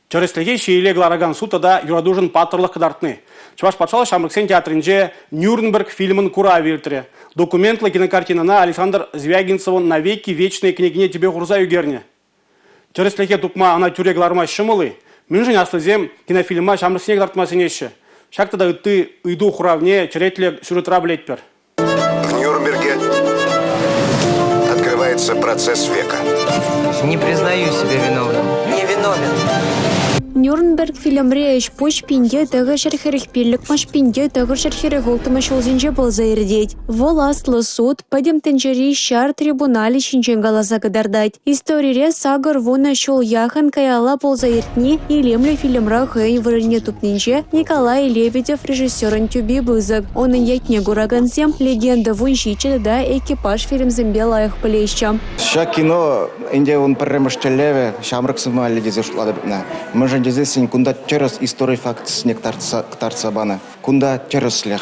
Чөрестеге шейле глараган сутада юрадужын патырлық кыдартны. Чуваш патшалы Шамрыксен театринже Нюрнберг фильмын кура вертіре. Документлы кинокартинана Александр Звягинцевын навеки вечной княгине тебе хурза югерне. Чөрестеге тупма ана тюрегларма шымылы. Мюнжен аслызем кинофильма Шамрыксен кыдартмасын еші. Шактада ты ыйду хуравне чыретле сюжетра білетпер. В Нюрнберге открывается процесс века. Не признаю себя виновным. Не виновен. Нюрнберг фильмре еш пуш пинге тагы шерхерих пиллик маш пинге тагы шерхерих ултыма шолзинже болза ирдеть. Вол аслы суд падем тенджери шар трибунали шинчен галаса кадардать. Историре сагар вона шол яхан каяла болза иртни и лемле фильмра хэйн вырыне тупнинче Николай Лебедев режиссерын тюби бызык. Оның етне гурагансем легенда вуншиче да экипаж фильм зембе лайық плещам. Ша кино инде он премыштелеве Шамрыксен алледе шулады битна. Мы же здесь кунда через истории факт снег тарца бана. Кунда через лех.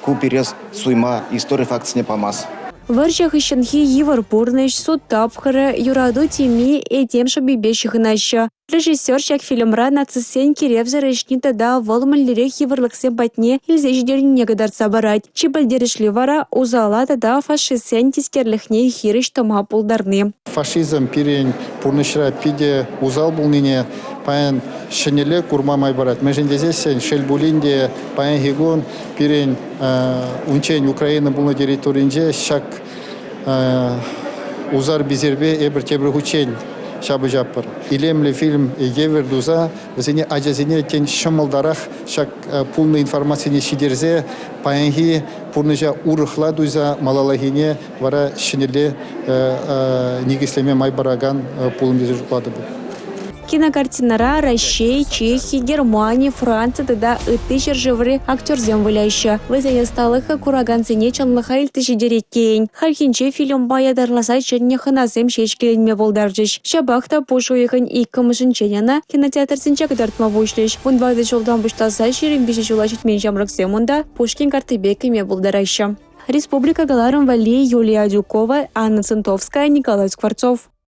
Куперес суйма истории факт сне помаз. Варчах ищенхи Евар Бурныш суд тапхара юраду теми и тем шабибещих иначе. Режиссер шак фильмра нацисен киревза решнита да волмаллерех еварлыксен батне илзеждерин негадарца барать. Чибальдерешли вара узалата да фашисен тискерлихне хирыш тома пулдарны. Фашизм пирень пурнышра пиде узал булнине паян шенеле курма майбарат. Межендезесен шельбулинде паян хигон пирень унчень Украина булна территоринже шак узар бизербе эбр тебр хучень. Шабы жаппар. Илемле фильм Евер Дуза, вазине аджазине тень шамалдарах, шак полная информация не шидерзе, паянги пурныжа урыхла дуза, малалагине, вара шинеле нигислеме майбараган полным дезжуклады был. Кинокартинара Россия, Чехия, Германия, Франция, тогда и живры актерзем выляща. Вызове сталых кураган цене чанлыха илтыши дереккейн. Хархинче фильм баядарласа черне ханасем шешкеленме болдаржыш. Шабахта пошуехын и камышынченяна кинотеатр сенчак дартма вышлиш. Он вады жолдан быштаса шерим беши жолашит мен жамрыксемунда Пушкин картыбек име болдараща. Республика Галаром Вали, Юлия Дюкова, Анна Центовская, Николай Скворцов.